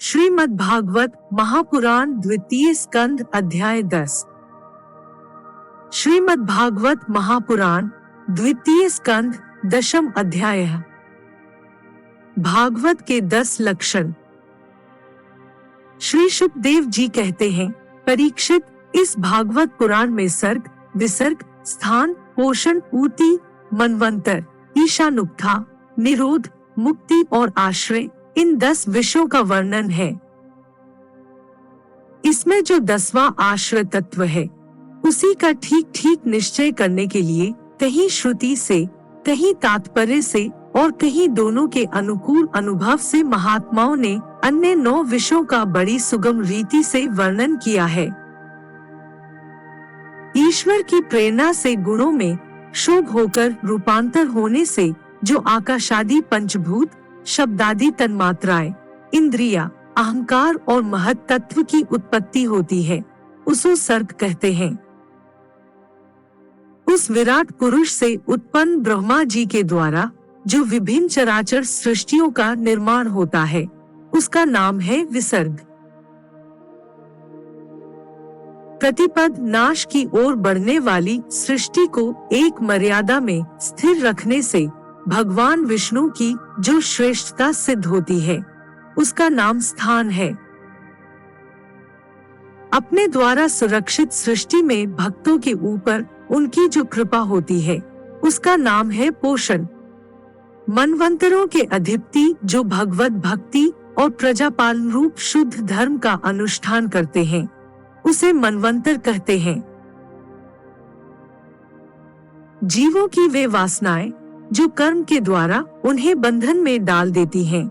श्रीमद् भागवत महापुराण द्वितीय स्कंद अध्याय 10। श्रीमद् भागवत महापुराण द्वितीय स्कंद दशम अध्याय। भागवत के 10 लक्षण। श्री शुकदेव जी कहते हैं, परीक्षित, इस भागवत पुराण में सर्ग, विसर्ग, स्थान, पोषण, ऊती, मनवंतर, ईशानुक्था, निरोध, मुक्ति और आश्रय, इन 10 विषयों का वर्णन है। इसमें जो 10वां आश्रय तत्व है, उसी का ठीक ठीक निश्चय करने के लिए कहीं श्रुति से, कहीं तात्पर्य से और कहीं दोनों के अनुकूल अनुभव से महात्माओं ने अन्य 9 विषयों का बड़ी सुगम रीति से वर्णन किया है। ईश्वर की प्रेरणा से गुणों में शोभ होकर रूपांतर होने से जो आकाशादि पंचभूत, शब्दादि तन्मात्राएं, इंद्रिया, अहंकार और महत तत्व की उत्पत्ति होती है, उसको सर्ग कहते हैं। उस विराट पुरुष से उत्पन्न ब्रह्मा जी के द्वारा जो विभिन्न चराचर सृष्टियों का निर्माण होता है, उसका नाम है विसर्ग। प्रतिपद नाश की ओर बढ़ने वाली सृष्टि को एक मर्यादा में स्थिर रखने से भगवान विष्णु की जो श्रेष्ठता सिद्ध होती है, उसका नाम स्थान है। अपने द्वारा सुरक्षित सृष्टि में भक्तों के ऊपर उनकी जो कृपा होती है, उसका नाम है पोषण। मनवंतरों के अधिपति जो भगवत भक्ति और प्रजापालन रूप शुद्ध धर्म का अनुष्ठान करते हैं, उसे मनवंतर कहते हैं। जीवों की वे वासनाएं जो कर्म के द्वारा उन्हें बंधन में डाल देती हैं,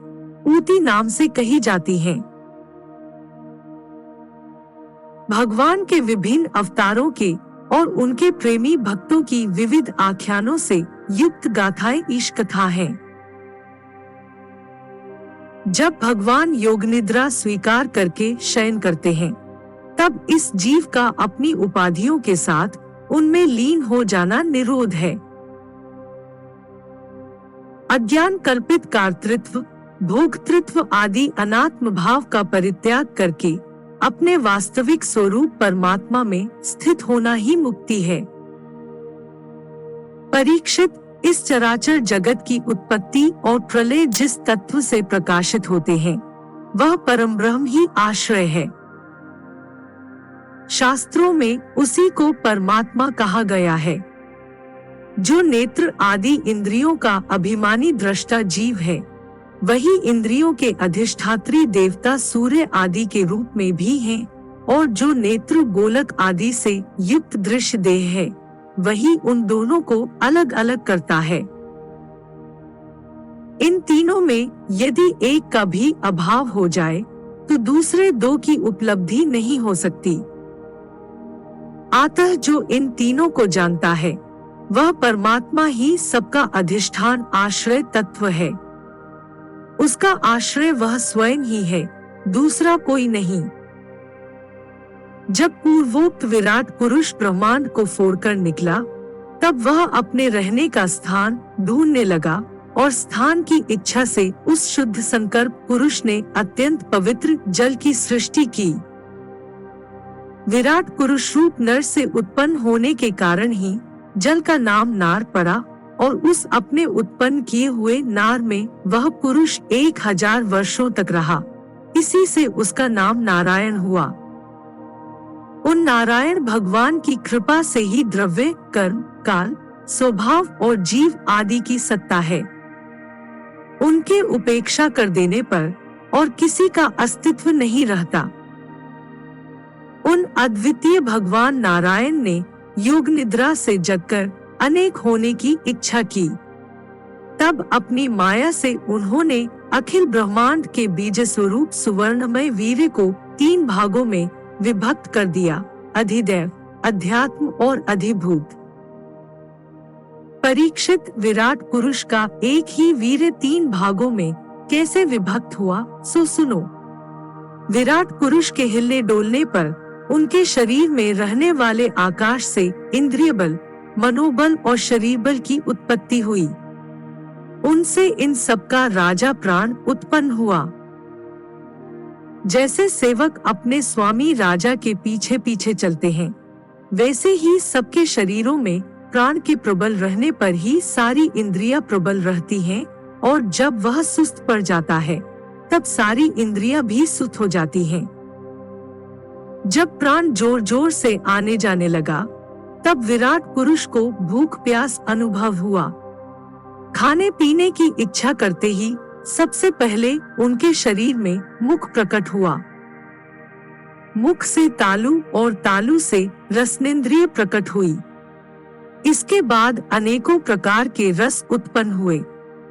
ऊती नाम से कही जाती हैं। भगवान के विभिन्न अवतारों के और उनके प्रेमी भक्तों की विविध आख्यानों से युक्त गाथाएं ईश कथा हैं। जब भगवान योग निद्रा स्वीकार करके शयन करते हैं, तब इस जीव का अपनी उपाधियों के साथ उनमें लीन हो जाना निरोध है। अज्ञान कल्पित कर्तृत्व, भोक्तृत्व आदि अनात्म भाव का परित्याग करके अपने वास्तविक स्वरूप परमात्मा में स्थित होना ही मुक्ति है। परीक्षित, इस चराचर जगत की उत्पत्ति और प्रलय जिस तत्व से प्रकाशित होते हैं, वह परम ब्रह्म ही आश्रय है। शास्त्रों में उसी को परमात्मा कहा गया है। जो नेत्र आदि इंद्रियों का अभिमानी दृष्टा जीव है, वही इंद्रियों के अधिष्ठात्री देवता सूर्य आदि के रूप में भी हैं, और जो नेत्र गोलक आदि से युक्त दृश्य देह है, वही उन दोनों को अलग अलग करता है। इन तीनों में यदि एक का भी अभाव हो जाए, तो दूसरे 2 की उपलब्धि नहीं हो सकती। अतः जो इन तीनों को जानता है, वह परमात्मा ही सबका अधिष्ठान आश्रय तत्व है। उसका आश्रय वह स्वयं ही है, दूसरा कोई नहीं। जब पूर्वोक्त विराट पुरुष ब्रह्मांड को फोड़कर निकला, तब वह अपने रहने का स्थान ढूंढने लगा, और स्थान की इच्छा से उस शुद्ध संकल्प पुरुष ने अत्यंत पवित्र जल की सृष्टि की। विराट पुरुष रूप नर से उत्पन्न होने के कारण ही जल का नाम नार पड़ा, और उस अपने उत्पन्न किए हुए नार में वह पुरुष 1000 वर्षों तक रहा। इसी से उसका नाम नारायण हुआ। उन नारायण भगवान की कृपा से ही द्रव्य, कर्म, काल, स्वभाव और जीव आदि की सत्ता है। उनके उपेक्षा कर देने पर और किसी का अस्तित्व नहीं रहता। उन अद्वितीय भगवान नारायण ने योग निद्रा से जगकर अनेक होने की इच्छा की। तब अपनी माया से उन्होंने अखिल ब्रह्मांड के बीज स्वरूप सुवर्णमय वीर्य को 3 भागों में विभक्त कर दिया, अधिदैव, अध्यात्म और अधिभूत। परीक्षित, विराट पुरुष का एक ही वीर्य 3 भागों में कैसे विभक्त हुआ, सो सुनो। विराट पुरुष के हिलने डोलने पर उनके शरीर में रहने वाले आकाश से इंद्रिय बल, मनोबल और शरीर बल की उत्पत्ति हुई। उनसे इन सबका राजा प्राण उत्पन्न हुआ। जैसे सेवक अपने स्वामी राजा के पीछे पीछे चलते हैं, वैसे ही सबके शरीरों में प्राण के प्रबल रहने पर ही सारी इंद्रियां प्रबल रहती हैं, और जब वह सुस्त पड़ जाता है तब सारी इंद्रियां भी सुस्त हो जाती हैं। जब प्राण जोर जोर से आने जाने लगा, तब विराट पुरुष को भूख प्यास अनुभव हुआ। खाने पीने की इच्छा करते ही सबसे पहले उनके शरीर में मुख प्रकट हुआ। मुख से तालु और तालु से रसनेंद्रिय प्रकट हुई। इसके बाद अनेकों प्रकार के रस उत्पन्न हुए,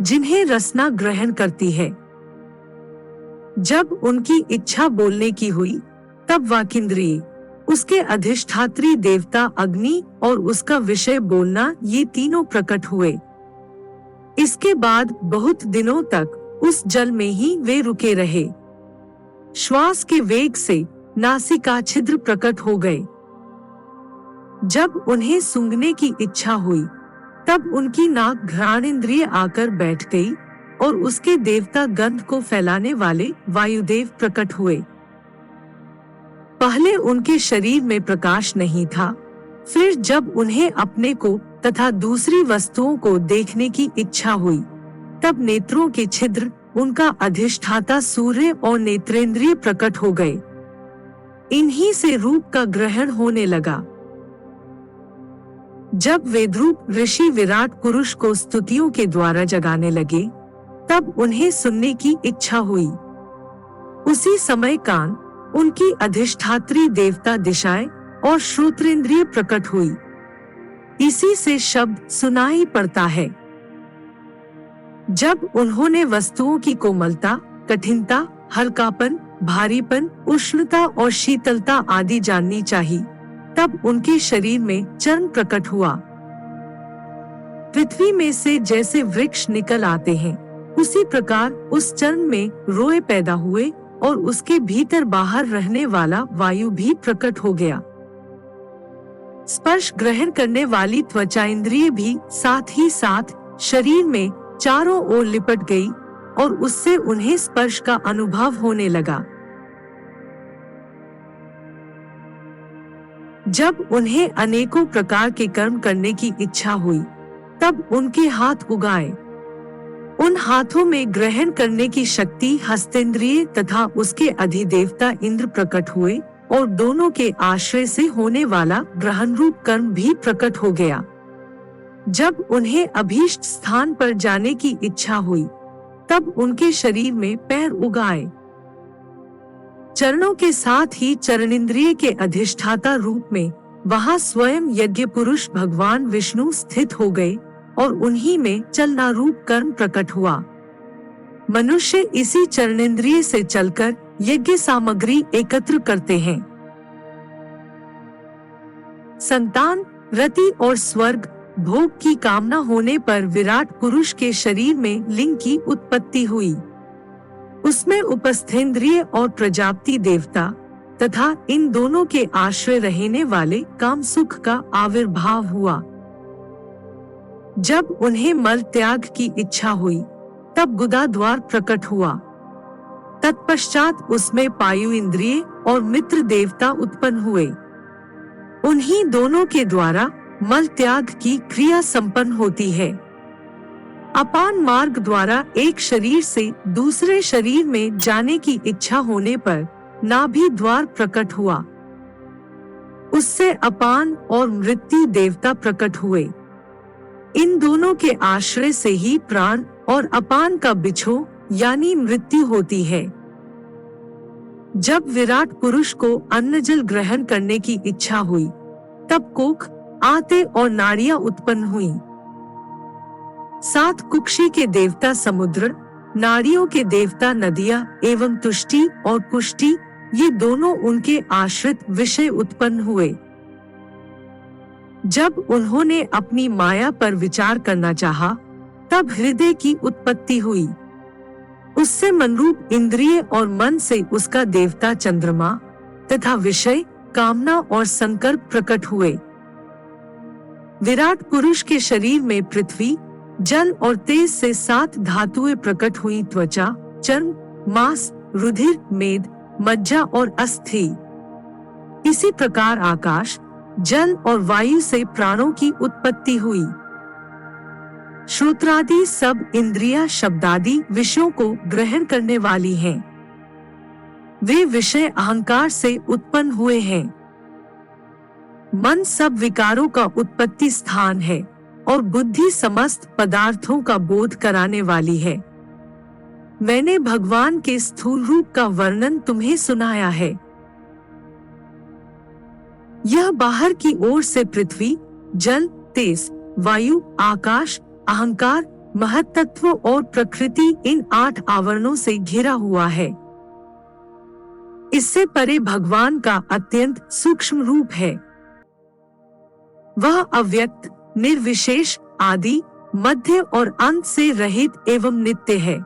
जिन्हें रसना ग्रहण करती है। जब उनकी इच्छा बोलने की हुई, तब वाकिंद्रिय, उसके अधिष्ठात्री देवता अग्नि और उसका विषय बोलना, ये तीनों प्रकट हुए। इसके बाद बहुत दिनों तक उस जल में ही वे रुके रहे। श्वास के वेग से नासिका छिद्र प्रकट हो गए। जब उन्हें सूंघने की इच्छा हुई, तब उनकी नाक घ्राणेंद्रिय आकर बैठ गई और उसके देवता गंध को फैलाने वाले वायुदेव प्रकट हुए। पहले उनके शरीर में प्रकाश नहीं था, फिर जब उन्हें अपने को तथा दूसरी वस्तुओं को देखने की इच्छा हुई, तब नेत्रों के छिद्र, उनका अधिष्ठाता सूर्य और नेत्रेंद्रिय प्रकट हो गए। इन्हीं से रूप का ग्रहण होने लगा। जब वेदरूप ऋषि विराट पुरुष को स्तुतियों के द्वारा जगाने लगे, तब उन्हें सुनने की इच्छा हुई। उसी समय कान, उनकी अधिष्ठात्री देवता दिशाएं और श्रोत्रेंद्रिय प्रकट हुई। इसी से शब्द सुनाई पड़ता है। जब उन्होंने वस्तुओं की कोमलता, कठिनता, हल्कापन, भारीपन, उष्णता और शीतलता आदि जाननी चाहिए, तब उनके शरीर में चर्म प्रकट हुआ। पृथ्वी में से जैसे वृक्ष निकल आते हैं, उसी प्रकार उस चर्म में रोए पैदा हुए और उसके भीतर बाहर रहने वाला वायु भी प्रकट हो गया। स्पर्श ग्रहण करने वाली त्वचा इंद्रिय भी साथ ही साथ शरीर में चारों ओर लिपट गई और उससे उन्हें स्पर्श का अनुभव होने लगा। जब उन्हें अनेकों प्रकार के कर्म करने की इच्छा हुई, तब उनके हाथ उगाए। उन हाथों में ग्रहण करने की शक्ति हस्तेंद्रिय तथा उसके अधिदेवता इंद्र प्रकट हुए और दोनों के आश्रय से होने वाला ग्रहण रूप कर्म भी प्रकट हो गया। जब उन्हें अभीष्ट स्थान पर जाने की इच्छा हुई, तब उनके शरीर में पैर उगाए। चरणों के साथ ही चरणेंद्रिय के अधिष्ठाता रूप में वहां स्वयं यज्ञ पुरुष भगवान विष्णु स्थित हो गए और उन्हीं में चलना रूप कर्म प्रकट हुआ। मनुष्य इसी चरणेंद्रिय से चलकर यज्ञ सामग्री एकत्र करते हैं। संतान, रति और स्वर्ग भोग की कामना होने पर विराट पुरुष के शरीर में लिंग की उत्पत्ति हुई। उसमें उपस्थेंद्रिय और प्रजापति देवता तथा इन दोनों के आश्रय रहने वाले काम सुख का आविर्भाव हुआ। जब उन्हें मल त्याग की इच्छा हुई, तब गुदा द्वार प्रकट हुआ। तत्पश्चात उसमें पायु इंद्रिय और मित्र देवता उत्पन्न हुए। उन्हीं दोनों के द्वारा मल त्याग की क्रिया संपन्न होती है। अपान मार्ग द्वारा एक शरीर से दूसरे शरीर में जाने की इच्छा होने पर नाभि द्वार प्रकट हुआ। उससे अपान और मृत्यु देवता प्रकट हुए। इन दोनों के आश्रय से ही प्राण और अपान का बिछो यानी मृत्यु होती है। जब विराट पुरुष को अन्न जल ग्रहण करने की इच्छा हुई, तब कोख, आते और नाड़ियां उत्पन्न हुई। 7 कुक्षी के देवता समुद्र, नाड़ियों के देवता नदियां एवं तुष्टि और पुष्टि, ये दोनों उनके आश्रित विषय उत्पन्न हुए। जब उन्होंने अपनी माया पर विचार करना चाहा, तब हृदय की उत्पत्ति हुई। उससे मनरूप इंद्रिय और मन से उसका देवता चंद्रमा तथा विषय, कामना और संकल्प प्रकट हुए। विराट पुरुष के शरीर में पृथ्वी, जल और तेज से 7 धातुएं प्रकट हुई। त्वचा, चर्म, मांस, रुधिर, मेद, मज्जा और अस्थि। इसी प्रकार आकाश, जल और वायु से प्राणों की उत्पत्ति हुई। श्रोत्रादि सब इंद्रियां शब्दादि विषयों को ग्रहण करने वाली हैं। वे विषय अहंकार से उत्पन्न हुए हैं। मन सब विकारों का उत्पत्ति स्थान है और बुद्धि समस्त पदार्थों का बोध कराने वाली है। मैंने भगवान के स्थूल रूप का वर्णन तुम्हें सुनाया है। यह बाहर की ओर से पृथ्वी, जल, तेज, वायु, आकाश, अहंकार, महत्तत्व और प्रकृति इन 8 आवरणों से घिरा हुआ है। इससे परे भगवान का अत्यंत सूक्ष्म रूप है। वह अव्यक्त, निर्विशेष, आदि, मध्य और अंत से रहित एवं नित्य है।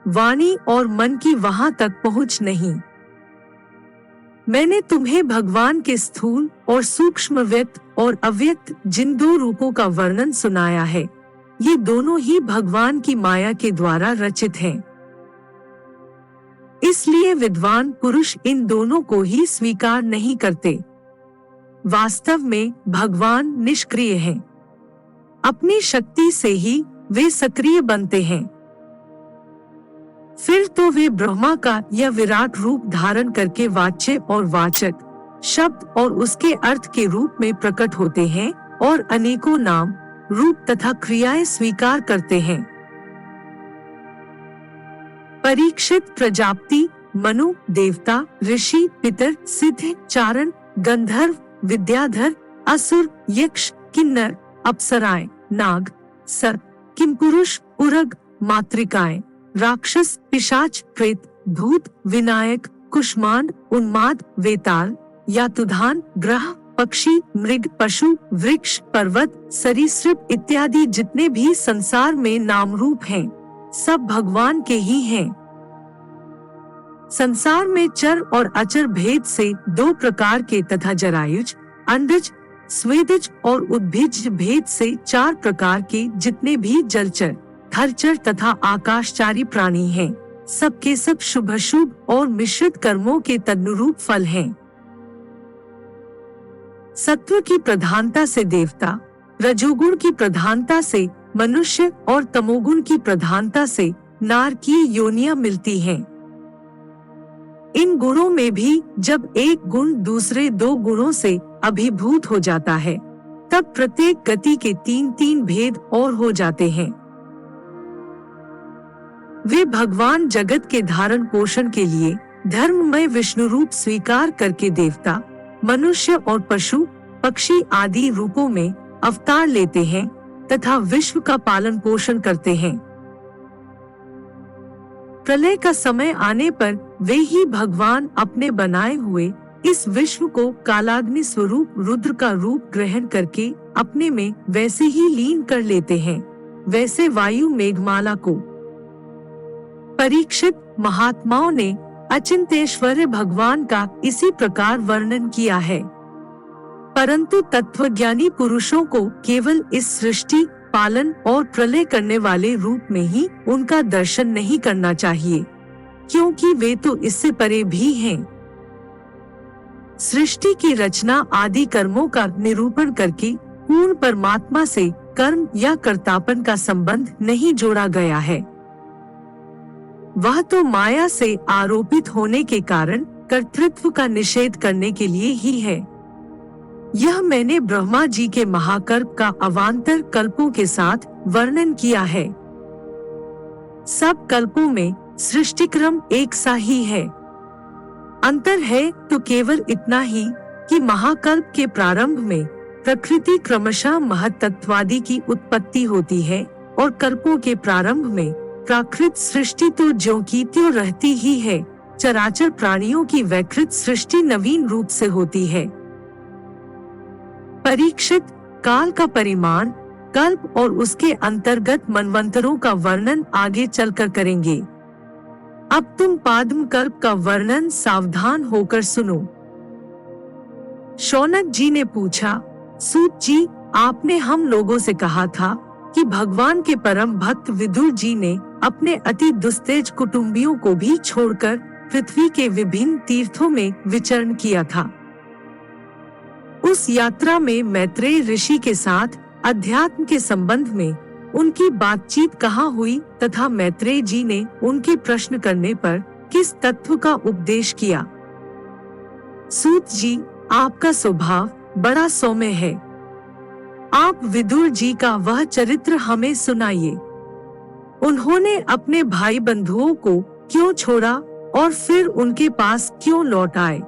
वाणी और मन की वहां तक पहुंच नहीं। मैंने तुम्हें भगवान के स्थूल और सूक्ष्म व्यक्त और अव्यक्त जिन 2 रूपों का वर्णन सुनाया है, ये दोनों ही भगवान की माया के द्वारा रचित हैं। इसलिए विद्वान पुरुष इन दोनों को ही स्वीकार नहीं करते। वास्तव में भगवान निष्क्रिय हैं। अपनी शक्ति से ही वे सक्रिय बनते हैं। फिर तो वे ब्रह्मा का यह विराट रूप धारण करके वाच्य और वाचक, शब्द और उसके अर्थ के रूप में प्रकट होते हैं और अनेकों नाम, रूप तथा क्रियाएं स्वीकार करते हैं। परीक्षित, प्रजापति, मनु, देवता, ऋषि, पितर, सिद्ध, चारण, गंधर्व, विद्याधर, असुर, यक्ष, किन्नर, अप्सराएं, नाग, सर्प, किमपुरुष, उरग, मातृकाएं, राक्षस, पिशाच, प्रेत, भूत, विनायक, कुष्मांड, उन्माद, वेताल, यातुधान, ग्रह, पक्षी, मृग, पशु, वृक्ष, पर्वत, सरीसृप इत्यादि जितने भी संसार में नाम रूप हैं, सब भगवान के ही हैं। संसार में चर और अचर भेद से 2 प्रकार के तथा जरायुज, अंडज, स्वेदज और उद्भिज भेद से 4 प्रकार के जितने भी जलचर, थरचर तथा आकाशचारी प्राणी हैं, सबके सब शुभ-अशुभ और मिश्रित कर्मों के तदनुरूप फल हैं। सत्व की प्रधानता से देवता, रजोगुण की प्रधानता से मनुष्य और तमोगुण की प्रधानता से नार की योनियां मिलती हैं। इन गुणों में भी जब एक गुण दूसरे 2 गुणों से अभिभूत हो जाता है, तब प्रत्येक गति के 3-3 भेद और हो जाते हैं। वे भगवान जगत के धारण पोषण के लिए धर्ममय विष्णु रूप स्वीकार करके देवता, मनुष्य और पशु, पक्षी आदि रूपों में अवतार लेते हैं तथा विश्व का पालन पोषण करते हैं। प्रलय का समय आने पर वे ही भगवान अपने बनाए हुए इस विश्व को कालाग्नि स्वरूप रुद्र का रूप ग्रहण करके अपने में वैसे ही लीन कर लेते हैं, वैसे वायु मेघमाला को। परीक्षित, महात्माओं ने अचिंत्येश्वर भगवान का इसी प्रकार वर्णन किया है। परंतु तत्वज्ञानी पुरुषों को केवल इस सृष्टि, पालन और प्रलय करने वाले रूप में ही उनका दर्शन नहीं करना चाहिए, क्योंकि वे तो इससे परे भी हैं। सृष्टि की रचना आदि कर्मों का निरूपण करके पूर्ण परमात्मा से कर्म या कर्तापन का संबंध नहीं जोड़ा गया है। वह तो माया से आरोपित होने के कारण कर्तृत्व का निषेध करने के लिए ही है। यह मैंने ब्रह्मा जी के महाकल्प का अवान्तर कल्पों के साथ वर्णन किया है। सब कल्पों में सृष्टि क्रम एक सा ही है। अंतर है तो केवल इतना ही कि महाकल्प के प्रारंभ में प्रकृति क्रमशः महत्तत्वादि की उत्पत्ति होती है और कल्पों के प्रारंभ में प्राकृत सृष्टि तो ज्यों की त्यों रहती ही है। चराचर प्राणियों की वैकृत सृष्टि नवीन रूप से होती है। परीक्षित, काल का परिमाण, कल्प और उसके अंतर्गत मनवंतरों का वर्णन आगे चलकर करेंगे। अब तुम पाद्म कल्प का वर्णन सावधान होकर सुनो। शौनक जी ने पूछा, सूत जी, आपने हम लोगों से कहा था कि भगवान के परम भक्त विदुर जी ने अपने अति दुस्तेज कुटुंबियों को भी छोड़कर पृथ्वी के विभिन्न तीर्थों में विचरण किया था। उस यात्रा में मैत्रेय ऋषि के साथ अध्यात्म के संबंध में उनकी बातचीत कहाँ हुई तथा मैत्रेय जी ने उनके प्रश्न करने पर किस तत्व का उपदेश किया। सूत जी, आपका स्वभाव बड़ा सौम्य है। आप विदुर जी का वह चरित्र हमें सुनाइए। उन्होंने अपने भाई बंधुओं को क्यों छोड़ा और फिर उनके पास क्यों लौट आए।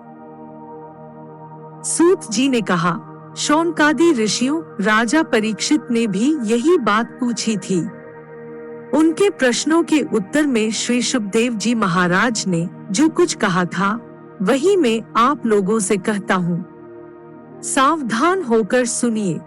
सूत जी ने कहा, शौनकादि ऋषियों राजा परीक्षित ने भी यही बात पूछी थी। उनके प्रश्नों के उत्तर में श्री शुकदेव जी महाराज ने जो कुछ कहा था वही मैं आप लोगों से कहता हूँ। सावधान होकर सुनिए।